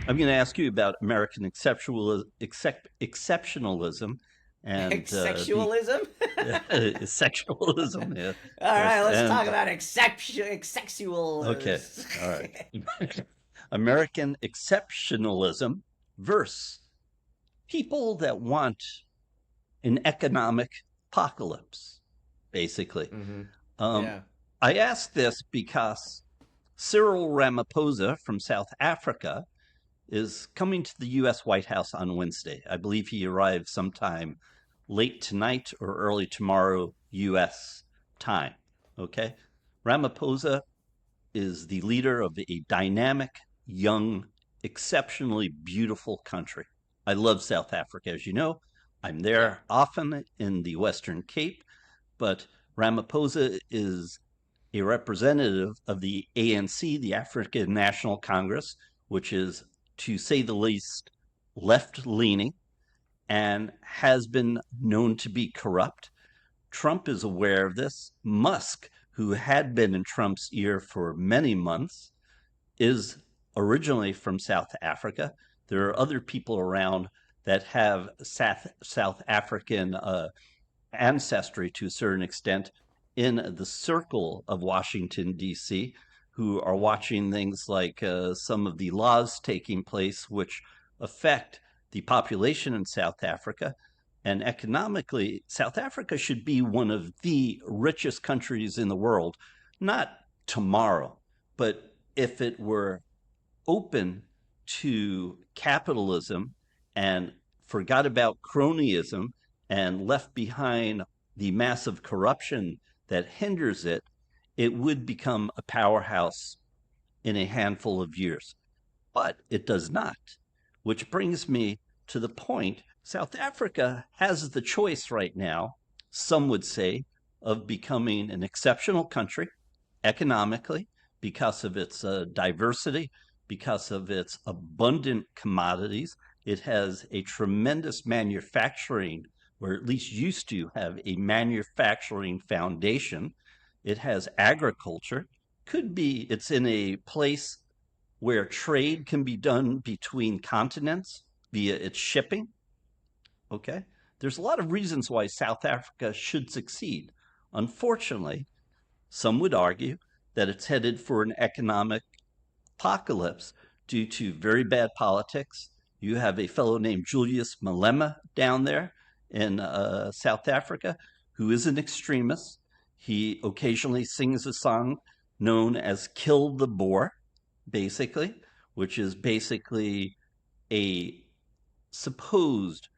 I'm going to ask you about American exceptionalism and the Sexualism? sexualism. Yeah. All Yes. right, let's talk And about sexual. okay. All right. American exceptionalism versus people that want an economic apocalypse, basically. Mm-hmm. Um, Yeah. I ask this because Cyril Ramaphosa from South Africa is coming to the U.S. White House on Wednesday. I believe he arrives sometime late tonight or early tomorrow U.S. time. Okay. Ramaphosa is the leader of a dynamic, young, exceptionally beautiful country. I love South Africa, as you know. I'm Yeah. there often in the Western Cape, but Ramaphosa is a representative of the ANC, the African National Congress, which is, to say the least, left leaning and has been known to be corrupt. Trump is aware of this. Musk, who had been in Trump's ear for many months, is originally from South Africa. There are other people around that have South African ancestry to a certain extent in the circle of Washington, D.C., who are Mm-hmm. watching things like some of the laws taking place which affect the population in South Africa. And economically, South Africa should be one of the richest countries in the world, not tomorrow, but if it were open to capitalism and forgot about cronyism and left behind the massive corruption that hinders it, it would become a powerhouse in a handful of years. But it does not, which brings me to the point South Africa has the choice right now, some would say, of becoming an exceptional country economically because of its diversity, because of its abundant commodities. It has a tremendous manufacturing, or at least used to have a manufacturing foundation. It has agriculture. Could be it's in a place where trade can be done between continents via its shipping. Okay. There's a lot of reasons why South Africa should succeed. Unfortunately, some would argue that it's headed for an economic apocalypse due to very bad politics. You have a fellow named Julius Malema down there in South Africa who is an extremist. He occasionally sings a song known as Kill the Boer, basically, which is basically a supposed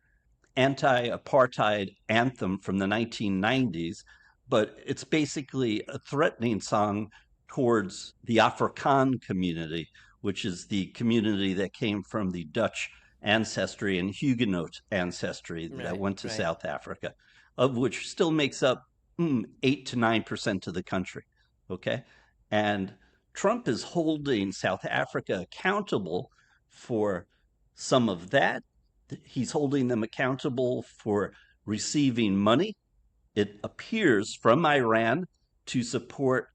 anti apartheid anthem from the 1990s, but it's basically a threatening song towards the Afrikaan community, which is the community that came from the Dutch ancestry and Huguenot ancestry that Right. went to Right. South Africa, of which still makes up 8 to 9% of the country. Okay. And Trump is holding South Africa accountable for some of that. He's holding them accountable for receiving money, it appears, from Iran to support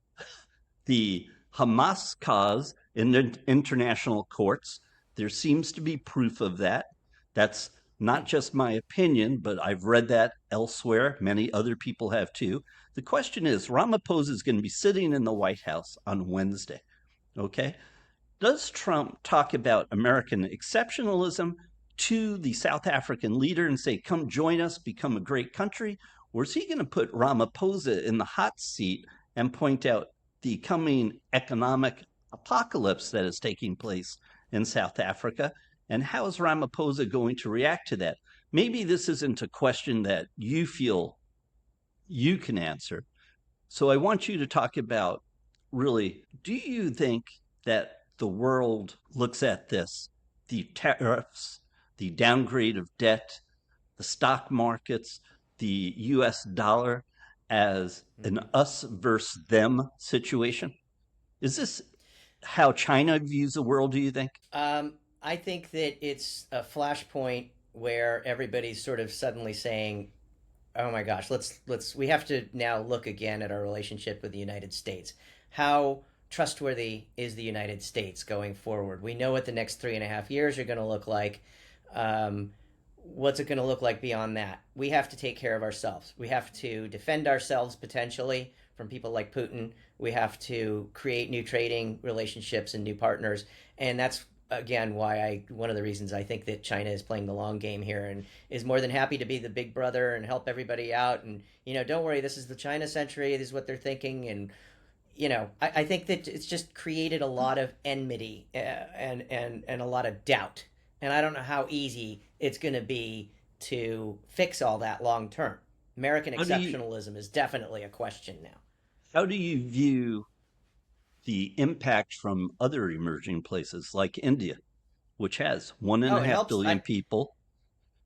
the Hamas cause in the international courts. There seems to be proof of that. That's Hmm. not just my opinion, but I've read that elsewhere. Many other people have too. The question is Ramaphosa is going to be sitting in the White House on Wednesday. Okay. Does Trump talk about American exceptionalism to the South African leader and say, come join us, become a great country? Or is he going to put Ramaphosa in the hot seat and point out the coming economic apocalypse that is taking place in South Africa? And how is Ramaphosa going to react to that? Maybe this isn't a question that you feel you can answer. So I want you to talk about really, do you think that the world looks at this, the tariffs, the downgrade of debt, the stock markets, the US dollar as an Mm-hmm. us versus them situation? Is this how China views the world, do you think? I think that it's a flashpoint where everybody's sort of suddenly saying, "Oh my gosh, let's we have to now look again at our relationship with the United States. How trustworthy is the United States going forward? We know what the next 3.5 years are going to look like. Um, what's it going to look like beyond that? We have to take care of ourselves. We have to defend ourselves potentially from people like Putin. We have to create new trading relationships and new partners. And that's again why I one of the reasons I think that China is playing the long game here and is more than happy to be the big brother and help everybody out. And don't worry, this is the China century. This is what they're thinking. And I think that it's just created a lot of enmity and a lot of doubt. And I don't know how easy it's going to be to fix all that long term. American How do you exceptionalism is definitely a question now. how do you view the impact from other emerging places like India, which has one and Oh, a it half helps. billion people,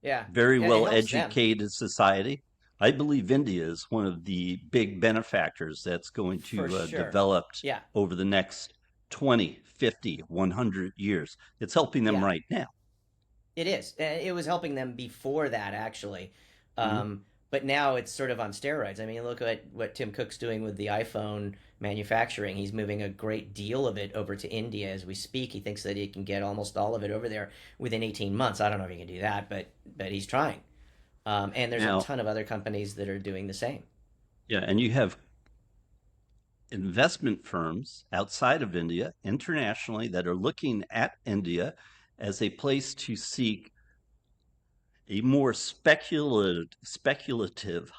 Yeah, very yeah, it well helps them educated society? I believe India is one of the big benefactors that's going for to sure. develop Yeah, over the next 20, 50, 100 years. It's helping them yeah. right now. It is. It was helping them before that, actually. Mhm. But now it's sort of on steroids. I mean, look at what Tim Cook's doing with the iPhone manufacturing. He's moving a great deal of it over to India as we speak. He thinks that he can get almost all of it over there within 18 months. I don't know if he can do that, but he's trying. And there's a Now, ton of other companies that are doing the same. yeah, and you have investment firms outside of India, internationally, that are looking at India as a place to seek a more speculative,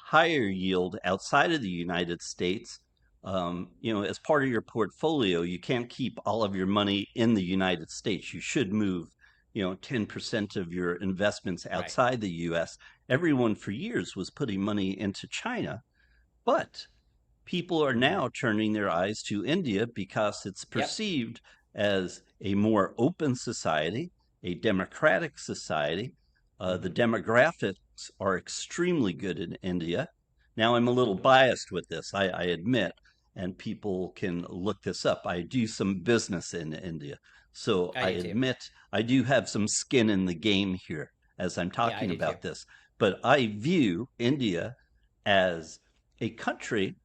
higher yield outside of the United States. As part of your portfolio, you can't keep all of your money in the United States. You should move, 10% of your investments Right. outside the US. Everyone for years was putting money into China, but people are Mm-hmm. now turning their eyes to India because it's Yep. perceived as a more open society, a democratic society. The Mm-hmm. demographics are extremely good in India. Now, I'm a little Mm-hmm. biased with this, I admit, and people can look this up. I do some business in India. So I I do too. admit I do have some skin in the game here as I'm Yeah, I talking do too. about this. But I view India as a country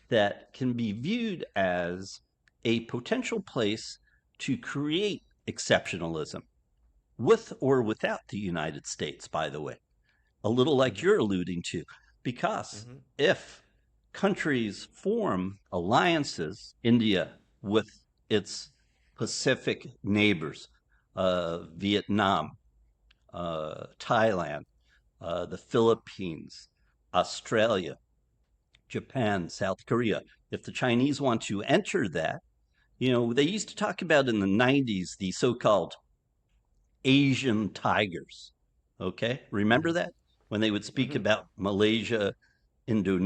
that can be viewed as a potential place to create exceptionalism with or without the United States, by the way, a little like Mm-hmm. you're alluding to. Because Mm-hmm. if countries form alliances, India with its Pacific neighbors, Vietnam, Thailand, the Philippines, Australia, Japan, South Korea, if the Chinese want to enter that, they used to talk about in the 90s the so-called Asian tigers. Okay, remember that when they would speak Mm-hmm. about Malaysia,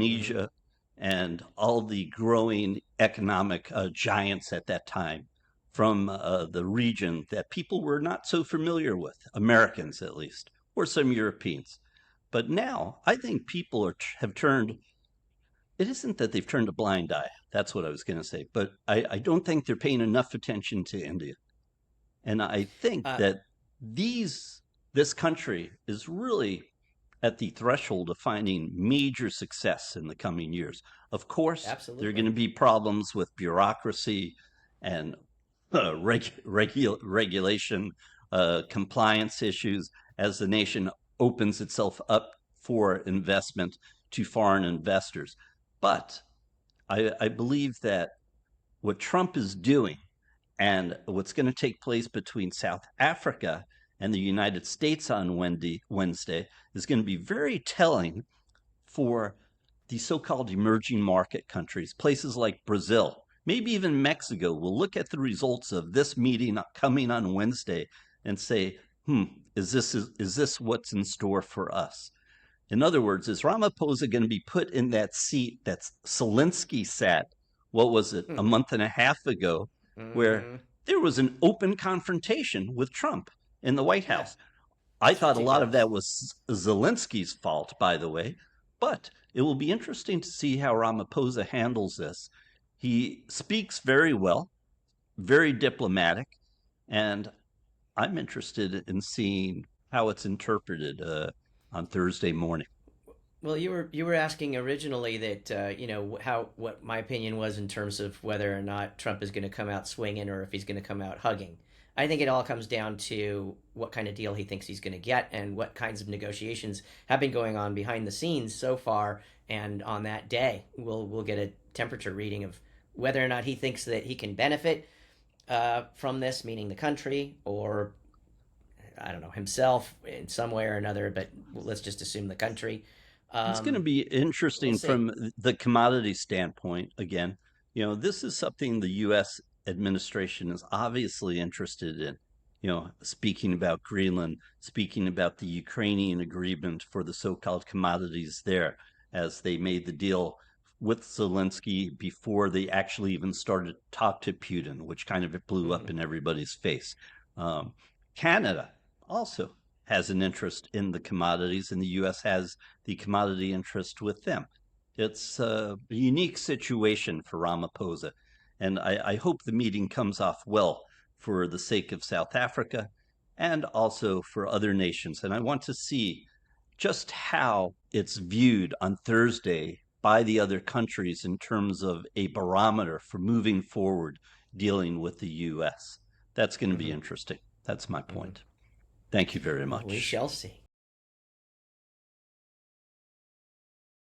Mm-hmm. Indonesia, and all the growing economic giants at that time from the region that people were not so familiar with, Americans at least, or some Europeans. But now I think people have turned, it isn't that they've turned a blind eye. That's what I was going to say. But I don't think they're paying enough attention to India. And I think Uh, that this country is really at the threshold of finding major success in the coming years. Of course, there are going Absolutely. to be problems with bureaucracy and regulation, compliance issues as the nation opens itself up for investment to foreign investors. But I believe that what Trump is doing and what's going to take place between South Africa and the United States on Wednesday is going to be very telling for the so-called emerging market countries, places like Brazil, maybe even Mexico, will look at the results of this meeting coming on Wednesday and say, "Hmm, is this what's in store for us?" In other words, is Ramaphosa going to be put in that seat that Zelensky sat, what was it, a Mm-hmm. month and a half ago, where Mm-hmm. there was an open confrontation with Trump in the White Yeah, House? I it's thought a lot of ridiculous. that was Zelensky's fault, by the way, but it will be interesting to see how Ramaphosa handles this. He speaks very well, very diplomatic, and I'm interested in seeing how it's interpreted on Thursday morning. Well, you were asking originally that how what my opinion was in terms of whether or not Trump is going to come out swinging or if he's going to come out hugging. I think it all comes down to what kind of deal he thinks he's going to get and what kinds of negotiations have been going on behind the scenes so far. And on that day, we'll get a temperature reading of whether or not he thinks that he can benefit from this, meaning the country, or I don't know, himself in some way or another. But let's just assume the country. It's going to be We'll interesting see. from the commodity standpoint. Again, this is something the U.S. administration is obviously interested in. Speaking about Greenland, speaking about the Ukrainian agreement for the so-called commodities there, as they made the deal with Zelensky before they actually even started to talk to Putin, which kind of blew up Mm-hmm. in everybody's face. Um, Canada also has an interest in the commodities, and the U.S. has the commodity interest with them. It's a unique situation for Ramaphosa, and I hope the meeting comes off well for the sake of South Africa and also for other nations. And I want to see just how it's viewed on Thursday by the other countries in terms of a barometer for moving forward dealing with the U.S. That's going to be Mm-hmm. interesting. That's my Mm-hmm. point. Thank you very Well, we much. shall see.